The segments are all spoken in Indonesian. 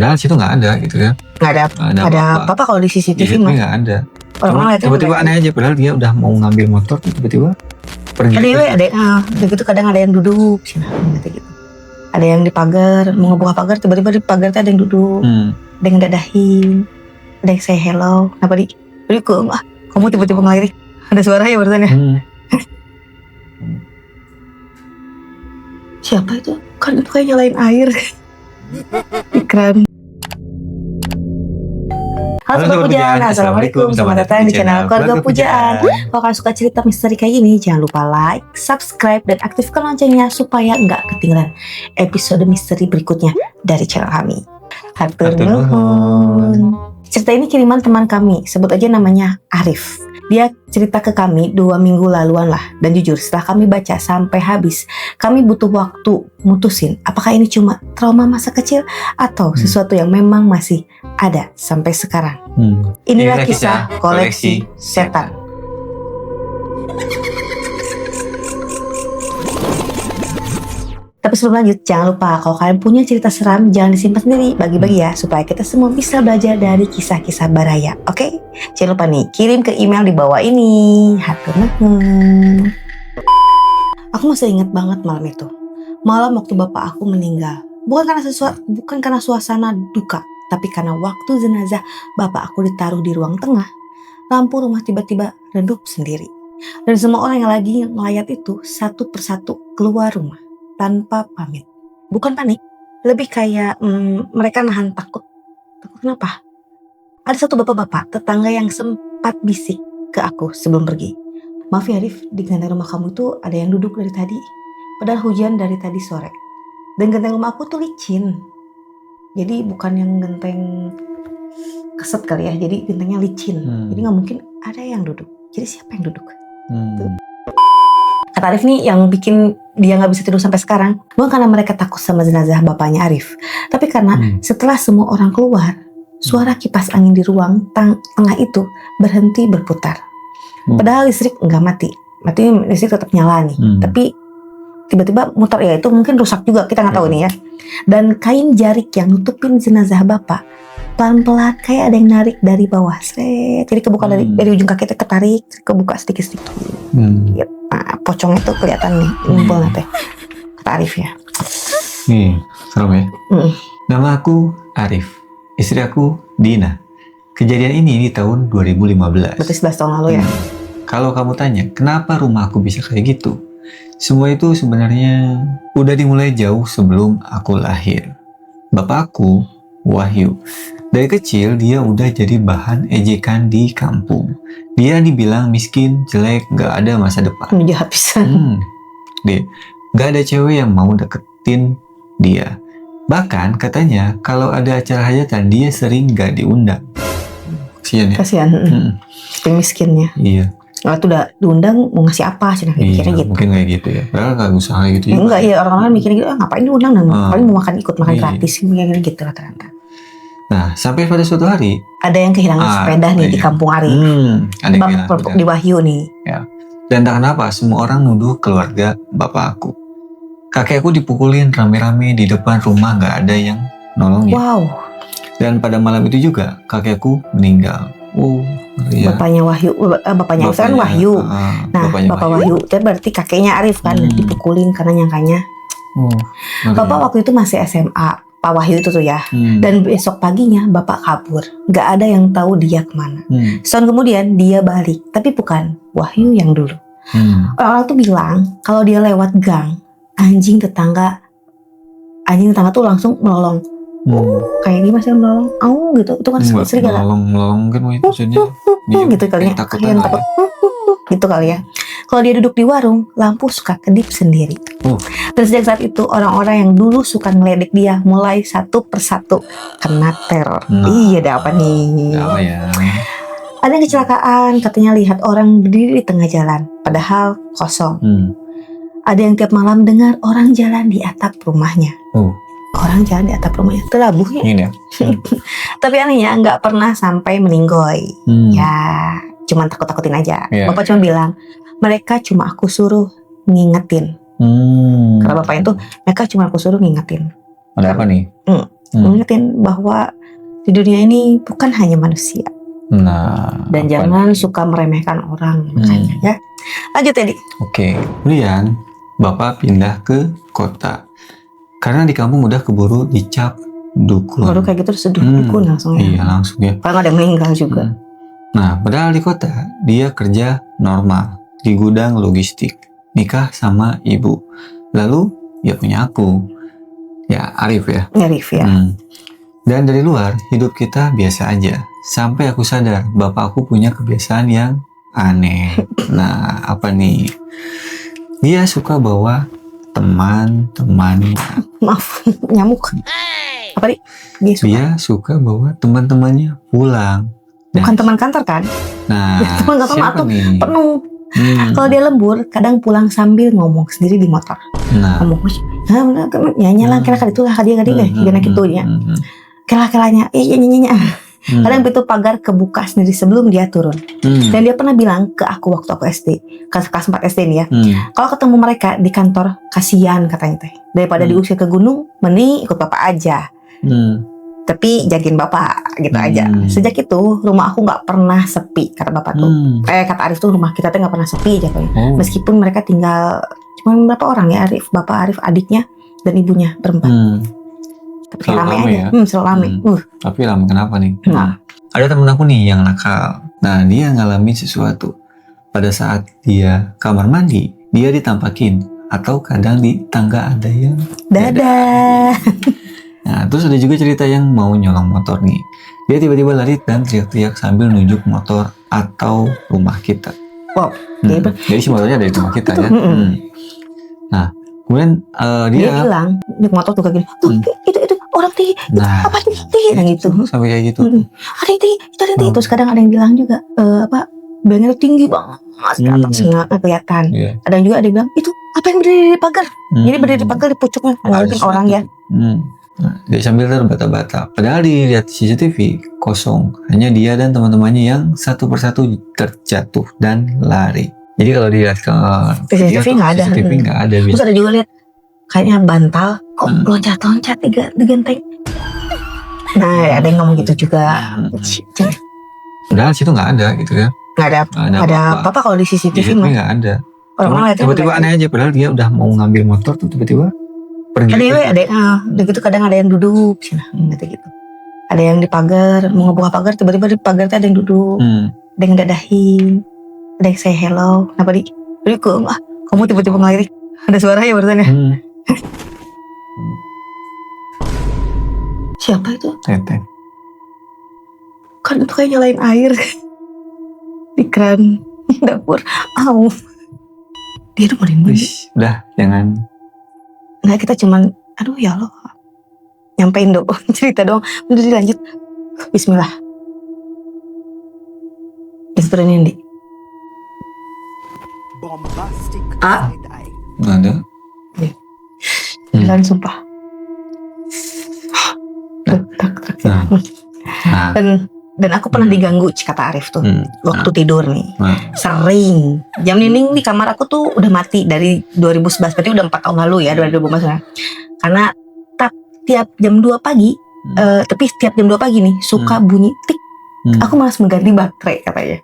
padahal situ nggak ada gitu kan. Nggak ada apa-apa kalau di CCTV mah. Nggak ada. Orang Tiba-tiba aneh aja, padahal dia udah mau ngambil motor, tiba-tiba pergi. Ada gitu, kadang ada yang duduk gitu. Ada yang di pagar, mau ngebuka pagar, tiba-tiba di pagar tuh ada yang duduk, ada yang dadahin, ada yang say hello. Kenapa kamu tiba-tiba ngelirik, ada suara ya barusan ya. Siapa itu? Kan itu kayak nyalain air di keran. Halo Sobat Pujaan, Assalamualaikum, selamat datang di channel Keluarga Pujaan. Kalau kalian suka cerita misteri kayak gini, jangan lupa like, subscribe, dan aktifkan loncengnya supaya nggak ketinggalan episode misteri berikutnya dari channel kami. Hatur nuhun. Cerita ini kiriman teman kami, sebut aja namanya Arif. Dia cerita ke kami 2 minggu laluan lah. Dan jujur setelah kami baca sampai habis, kami butuh waktu mutusin apakah ini cuma trauma masa kecil atau sesuatu yang memang masih ada sampai sekarang. Inilah kisah koleksi setan. Tapi sebelum lanjut, jangan lupa kalau kalian punya cerita seram, jangan disimpan sendiri, bagi-bagi ya, supaya kita semua bisa belajar dari kisah-kisah baraya. Oke? Jangan lupa nih, kirim ke email di bawah ini. Hatur nuhun. Aku masih ingat banget malam itu. Malam waktu bapak aku meninggal. Bukan karena suasana duka, tapi karena waktu jenazah bapak aku ditaruh di ruang tengah, lampu rumah tiba-tiba redup sendiri. Dan semua orang yang lagi ngelayat itu satu persatu keluar rumah tanpa pamit. Bukan panik, lebih kayak mereka nahan takut. Takut kenapa? Ada satu bapak-bapak tetangga yang sempat bisik ke aku sebelum pergi. Maaf ya Arif, di genteng rumah kamu tuh ada yang duduk dari tadi. Padahal hujan dari tadi sore. Dan genteng rumah aku tuh licin. Jadi bukan yang genteng keset kali ya, jadi gentengnya licin. Jadi gak mungkin ada yang duduk. Jadi siapa yang duduk? Kata Arif nih yang bikin dia gak bisa tidur sampai sekarang, bukan karena mereka takut sama jenazah bapaknya Arif, tapi karena setelah semua orang keluar, suara kipas angin di ruang tengah itu berhenti berputar. Padahal listrik gak mati listrik tetap nyala nih, tapi tiba-tiba muter, ya itu mungkin rusak juga, kita gak tahu nih ya. Dan kain jarik yang nutupin jenazah bapak pelan-pelan kayak ada yang narik dari bawah, jadi kebuka dari ujung kaki itu ketarik, kebuka sedikit-sedikit. Nah, pocong itu kelihatan nih, ngumpul nanti. Kata Arif ya. Nih, serem ya. Nama aku Arif, istri aku Dina. Kejadian ini di tahun 2015. Berarti 11 tahun lalu ya. Kalau kamu tanya, kenapa rumah aku bisa kayak gitu? Semua itu sebenarnya udah dimulai jauh sebelum aku lahir. Bapakku, Wahyu, dari kecil dia udah jadi bahan ejekan di kampung. Dia dibilang miskin, jelek, gak ada masa depan. Jahat pisan. Gak ada cewek yang mau deketin dia. Bahkan katanya kalau ada acara hajatan dia sering gak diundang. Kasian ya? Kasian. Miskinnya. Iya. Kalau tuh udah diundang mau ngasih apa sih? Mikirnya gitu. Mungkin kayak gitu ya. Padahal gak usah kayak gitu. Enggak ya, orang-orang mikirnya gitu, ngapain diundang? Paling mau makan gratis, mikirnya gitu rata-rata. Nah, sampai pada suatu hari ada yang kehilangan sepeda nih di kampung Arif. Ada yang kehilangan di Wahyu nih. Ya. Dan tak kenapa semua orang nuduh keluarga bapak aku. Kakek aku dipukulin rame-rame di depan rumah, gak ada yang nolongin. Wow. Dan pada malam itu juga kakekku meninggal. Ya. Bapaknya Wahyu, bapaknya kan Wahyu. Nah, bapak Wahyu itu berarti kakeknya Arif kan dipukulin karena nyangkanya. Bapak waktu itu masih SMA. Pak Wahyu itu tuh ya. Dan besok paginya bapak kabur. Gak ada yang tahu dia kemana. Setahun kemudian dia balik. Tapi bukan Wahyu yang dulu. Orang-orang tuh bilang kalau dia lewat gang, anjing tetangga tuh langsung melolong. Kayak gimana sih melolong? Gitu. Itu kan serigala. Melolong kan maksudnya. Gitu kali ya. Kalian takut. Gitu kali ya. Kalau dia duduk di warung, lampu suka kedip sendiri. Dan sejak saat itu, orang-orang yang dulu suka ngeledek dia mulai satu persatu kena teror. Iya, ada apa nih? Apa ya? Ada yang kecelakaan, katanya lihat orang berdiri di tengah jalan, padahal kosong. Ada yang tiap malam dengar orang jalan di atap rumahnya. Orang jalan di atap rumahnya, telabuhnya. Ini ya. Tapi anehnya nggak pernah sampai meninggoy. Ya, cuman takut-takutin aja. Bapak cuma bilang, mereka cuma aku suruh ngingetin. Karena bapaknya tuh, mereka cuma aku suruh ngingetin. Ada apa nih? Mengingetin bahwa di dunia ini bukan hanya manusia. Nah, Dan apa jangan nih? suka meremehkan orang, makanya ya. Lanjut ya, Di. Oke, kemudian Bapak pindah ke kota. Karena di kampung udah keburu dicap dukun. Baru kayak gitu terus dukun langsung ya. Iya, langsung ya. Kalau ada yang meninggal juga. Nah, padahal di kota dia kerja normal di gudang logistik, nikah sama ibu. Lalu ya punya aku, ya Arif ya. Nyarif ya. Dan dari luar hidup kita biasa aja. Sampai aku sadar bapakku punya kebiasaan yang aneh. Nah, apa nih? Dia suka bawa teman-temannya. Maaf, nyamuk. Apa, Di? Dia suka. Dia suka bawa teman-temannya pulang. Bukan teman kantor kan? Nah, Teman kantor mah siapa tuh nih? penuh. Kalau dia lembur, kadang pulang sambil ngomong sendiri di motor. Nah, Ngomong, nyanyi lah, kira-kira itulah dia gimana gitu ya. Kira-kiranya, nyanyi. Kadang pintu pagar kebuka sendiri sebelum dia turun. Dan dia pernah bilang ke aku waktu aku SD, kelas 4 SD nih ya. Kalau ketemu mereka di kantor, kasihan katanya teh. Daripada diusir ke gunung, mending ikut bapak aja. Tapi jagain bapak gitu aja. Sejak itu rumah aku nggak pernah sepi kata bapak tuh. Kata Arif tuh rumah kita tuh nggak pernah sepi jatuhnya. Meskipun mereka tinggal cuma berapa orang ya, bapak Arif, adiknya dan ibunya berempat. Tapi Selalu ramai rame aja. ya? Selalu ramai. Tapi lama kenapa nih? Nah. Ada temen aku nih yang nakal. Nah, dia ngalamin sesuatu. Pada saat dia kamar mandi, dia ditampakin. Atau kadang di tangga ada yang Dadah. Nah, terus ada juga cerita yang mau nyolong motor nih. Dia tiba-tiba lari dan teriak-teriak sambil nunjuk motor atau rumah kita. Wow. Jadi si motornya dari rumah kita ya. Nah, kemudian Dia bilang, di motor tuh kayak gini. Tuh, itu orang tinggi. Nah, Apa tinggi? Yang gitu. Sampai kayak gitu. Ada yang tinggi, itu ada yang tinggi. Terus kadang ada yang bilang juga, bilangnya tuh tinggi banget. Ke atas nggak kelihatan. Ada yang juga ada yang bilang, itu apa yang berdiri di pagar? Jadi berdiri di pagar di pucuknya. Ngeliatin orang ya. Nah, dia sambil terbata-bata. Padahal dilihat CCTV kosong. Hanya dia dan teman-temannya yang satu persatu terjatuh dan lari. Jadi kalau dilihat ke CCTV nggak ada. CCTV nggak ada. Terus ada juga lihat kayaknya bantal kok loncat-loncat di genteng. Nah, ada yang ngomong gitu juga. Padahal situ nggak ada gitu ya. Nggak ada apa-apa kalau di CCTV mah. Nggak ada. Orang-orang Tiba-tiba aneh aja. Padahal dia udah mau ngambil motor tuh tiba-tiba pergi. Ada gitu kadang ada yang duduk gitu. Ada yang di pagar mau ngebuka pagar, tiba-tiba di pagar tuh ada yang duduk. Ada yang dadahin, ada yang say hello. Kenapa di? Jadi kamu tiba-tiba ngelirik. Ada suara ya barusan ya. Siapa itu? Teteh. Kan itu kayak nyalain air di keran dapur. Dia udah mandi. Udah jangan. Nah kita cuman, aduh ya Allah, nyampein dong cerita doang. Udah dilanjut. Bismillah. Instrumen Di. Nggak ada. Jalan sumpah. Dan aku pernah diganggu kata Arif tuh waktu tidur nih. Sering. Jam dinding di kamar aku tuh udah mati dari 2011, berarti udah 4 tahun lalu ya, 2015. Karena tiap jam 2 pagi, tapi tiap jam 2 pagi nih suka bunyi tik. Aku malas mengganti baterai katanya.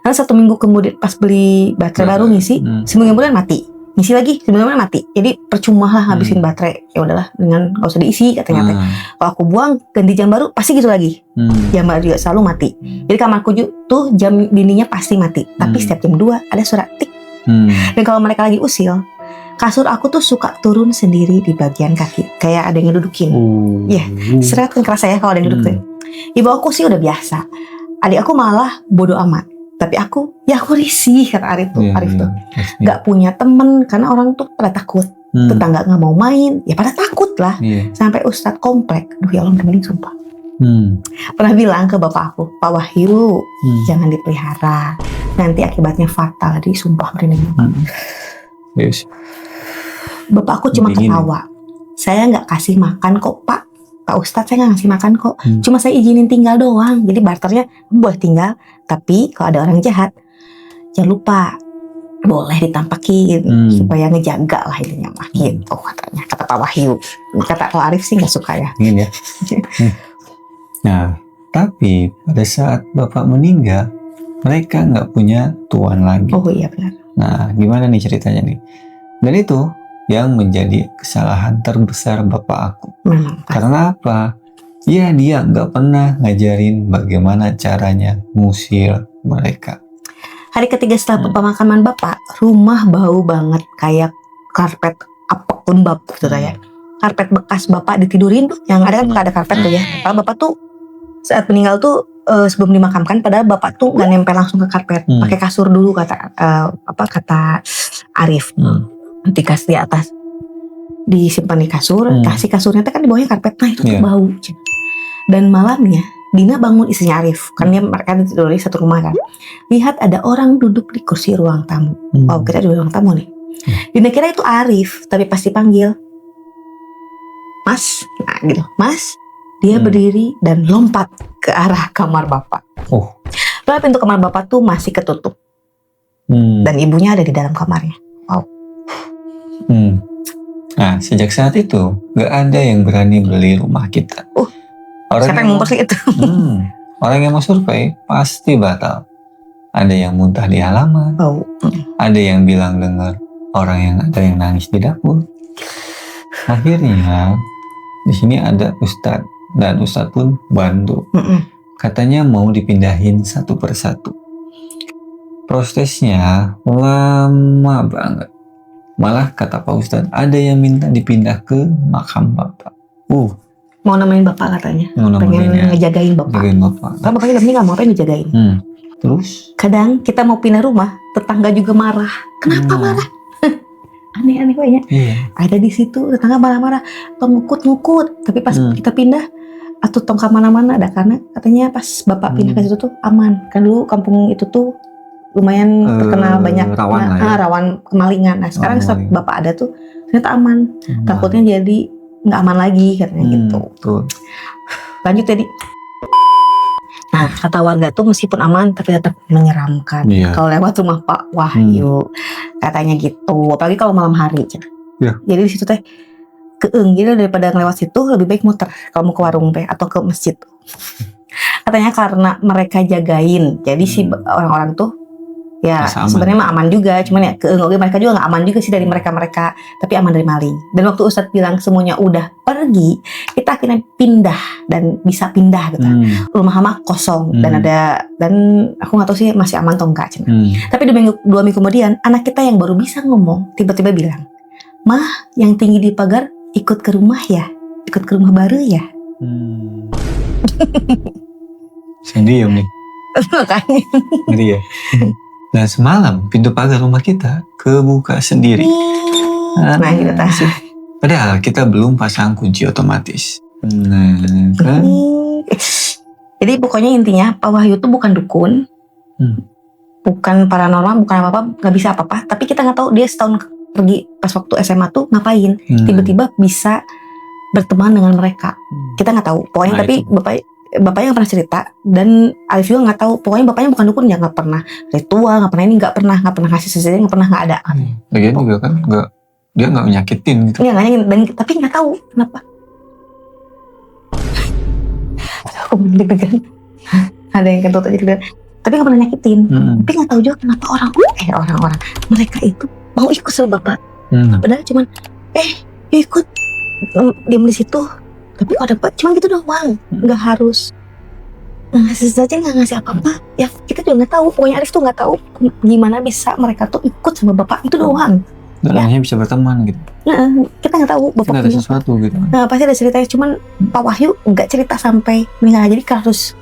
Karena 1 minggu kemudian pas beli baterai baru ngisi, seminggu kemudian mati. Ngisi lagi, sebenarnya mati. Jadi percuma lah ngabisin baterai. Ya udahlah, dengan gak usah diisi katanya. Kalau aku buang ganti jam baru pasti gitu lagi. Jam baru juga selalu mati. Jadi kamarku tuh jam dindingnya pasti mati. Tapi setiap jam 2 ada suara tik. Dan kalau mereka lagi usil, kasur aku tuh suka turun sendiri di bagian kaki. Kayak ada yang ngedudukin. Seret kan kerasa ya kalau ada yang dudukin. Ibu aku sih udah biasa. Adik aku malah bodo amat. Tapi aku risih kata Arif tuh. Gak punya temen karena orang tuh pada takut. Tetangga gak mau main, ya pada takut lah. Sampai Ustadz komplek, duh ya Allah merinding sumpah. Pernah bilang ke bapak aku, Pak Wahyu, jangan dipelihara, nanti akibatnya fatal. Jadi sumpah merinding. Bapak aku cuma ketawa. Saya gak kasih makan kok Pak Ustadz, saya gak ngasih makan kok. Cuma saya izinin tinggal doang. Jadi barternya boleh tinggal, tapi kalau ada orang jahat, jangan lupa boleh ditampakin supaya ngejaga lah intinya mah gitu katanya, kata Pak Wahyu. Kata kalau Arif sih nggak suka ya. Ingin ya. Nah, tapi pada saat bapak meninggal, mereka nggak punya tuan lagi. Oh iya benar. Nah, gimana nih ceritanya nih? Dan itu yang menjadi kesalahan terbesar bapak aku. Memang. Karena apa? Ya, dia nggak pernah ngajarin bagaimana caranya ngusir mereka. Hari ketiga setelah pemakaman bapak, rumah bau banget kayak karpet apapun bapak gitu ya. Karpet bekas bapak ditidurin tuh, yang ada kan ada karpet tuh ya. Kalau bapak tuh saat meninggal tuh sebelum dimakamkan, padahal bapak tuh nggak nempel langsung ke karpet, pakai kasur dulu kata kata Arif. Dikasih di atas, disimpan di kasur, kasih kasurnya tuh kan di bawahnya karpet, nah itu tuh bau. Dan malamnya Dina bangun, istrinya Arif, kan dia mereka tidur di satu rumah kan. Lihat ada orang duduk di kursi ruang tamu. Oh, kita di ruang tamu nih. Dina kira itu Arif, tapi pas dipanggil, Mas, nah gitu, Mas, dia berdiri dan lompat ke arah kamar bapak. Padahal pintu kamar bapak tuh masih ketutup. Dan ibunya ada di dalam kamarnya. Wow. Nah, sejak saat itu gak ada yang berani beli rumah kita. Siapa yang ngumpul itu? Orang yang mau survei pasti batal. Ada yang muntah di halaman. Ada yang bilang dengar ada yang nangis di dapur. Akhirnya di sini ada Ustadz, dan Ustadz pun bantu. Katanya mau dipindahin satu persatu. Prosesnya lama banget. Malah kata Pak Ustadz ada yang minta dipindah ke makam bapak. Mau nemenin bapak katanya, pengen ngejagain bapak. Kalau bapaknya udah meninggal, mau ngapain dijagain? Terus? Kadang kita mau pindah rumah, tetangga juga marah. Kenapa marah? Aneh-aneh kayaknya. Ada di situ tetangga marah-marah, tong ngukut. Tapi pas kita pindah, atau tong kemana-mana ada, karena katanya pas bapak pindah ke situ tuh aman. Kan dulu kampung itu tuh lumayan terkenal banyak rawan kemalingan. Nah sekarang setelah bapak ada tuh ternyata aman. Takutnya jadi nggak aman lagi katanya gitu. Lanjut tadi. Nah kata warga tuh meskipun aman tapi tetap menyeramkan kalau lewat rumah Pak Wahyu, katanya gitu. Apalagi kalau malam hari. Jadi di situ teh keeng, jadi daripada ngelewat situ lebih baik muter kalau mau ke warung teh atau ke masjid. Katanya karena mereka jagain, jadi si orang-orang tuh ya sebenarnya mah aman juga, cuman ya mereka juga nggak aman juga sih dari mereka, tapi aman dari maling. Dan waktu Ustadz bilang semuanya udah pergi, kita akhirnya pindah dan bisa pindah gitu. Rumah mah kosong dan aku nggak tahu sih masih aman atau enggak. Tapi 2 minggu kemudian anak kita yang baru bisa ngomong tiba-tiba bilang, "Mah, yang tinggi di pagar ikut ke rumah ya, ikut ke rumah baru ya." Sendiri nih. Makanya. Ngeri ya. Dan semalam pintu pagar rumah kita kebuka sendiri. Nah gitu sih. Padahal kita belum pasang kunci otomatis. Kan? Jadi pokoknya intinya Pak Wahyu itu bukan dukun, bukan paranormal, bukan apa-apa, nggak bisa apa-apa. Tapi kita nggak tahu dia setahun pergi pas waktu SMA tuh ngapain. Tiba-tiba bisa berteman dengan mereka. Kita nggak tahu. Pokoknya tapi bapaknya nggak pernah cerita, dan Arif juga nggak tahu. Pokoknya bapaknya bukan dukun, ya nggak pernah ritual, nggak pernah ini, nggak pernah ngasih sesuatu, nggak ada. Lagian juga kan dia nggak menyakitin gitu. Nggak nyakitin, tapi nggak tahu kenapa. Aku deg-degan. Ada yang kentut aja deg-degan. Tapi nggak pernah nyakitin. Tapi nggak tahu juga kenapa orang-orang mereka itu mau ikut sama bapak. Padahal cuman ikut diam di situ. Tapi kalau dapat cuma gitu doang, nggak harus ngasih saja, nggak ngasih apa-apa. Ya kita juga nggak tahu. Pokoknya Arif tuh nggak tahu gimana bisa mereka tuh ikut sama bapak itu doang. Dan akhirnya bisa berteman gitu. Nah, kita nggak tahu bapak ada sesuatu gitu. Nah pasti ada ceritanya. Cuman Pak Wahyu nggak cerita sampai meninggal. Jadi harus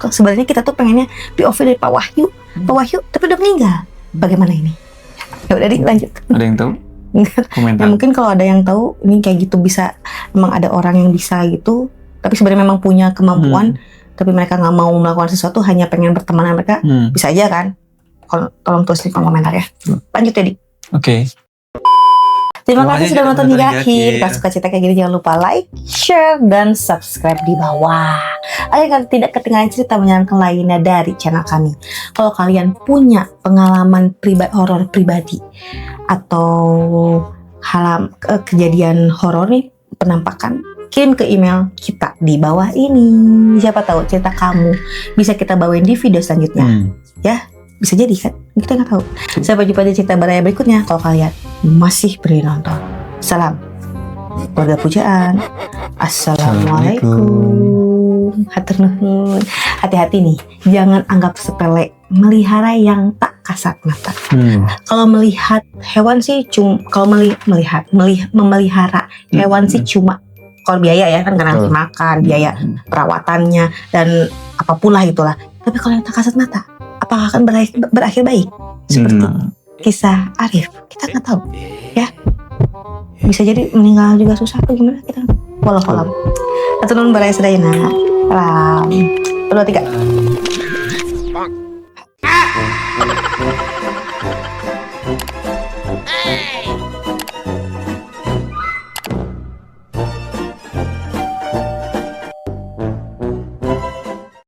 sebenarnya kita tuh pengennya POV dari Pak Wahyu. Pak Wahyu tapi udah meninggal. Bagaimana ini? Ya udah lanjut. Ada yang tahu? Ya, mungkin kalau ada yang tahu ini kayak gitu, bisa memang ada orang yang bisa gitu, tapi sebenarnya memang punya kemampuan, tapi mereka nggak mau melakukan sesuatu, hanya pengen berteman dengan mereka, bisa aja kan? Tolong tulis di kolom komentar ya. Lanjut Teddy. Oke. Terima kasih sudah nonton hingga akhir. Kalau suka cerita kayak gini jangan lupa like, share, dan subscribe di bawah. agar tidak ketinggalan cerita menyenangkan lainnya dari channel kami. Kalau kalian punya pengalaman horor pribadi atau kejadian horor nih, penampakan, kirim ke email kita di bawah ini. Siapa tahu cerita kamu bisa kita bawain di video selanjutnya. Ya, bisa jadi kan? Kita nggak tahu. Sampai jumpa di cerita Baraya berikutnya kalau kalian masih beri nonton. Salam keluarga pujaan. Assalamualaikum. Hatur nuhun. Hati-hati nih, jangan anggap sepele melihara yang tak kasat mata. Kalau melihat hewan sih memelihara hewan sih cuma kalau biaya ya kan, karena makan, biaya perawatannya dan apapun lah itulah. Tapi kalau yang tak kasat mata, apakah akan berakhir baik? Seperti kisah Arif, kita nggak tahu ya. Bisa jadi meninggal juga susah atau gimana, kita walau alam. Atau non Baraya Sedayana. Salam. 1, 2, 3.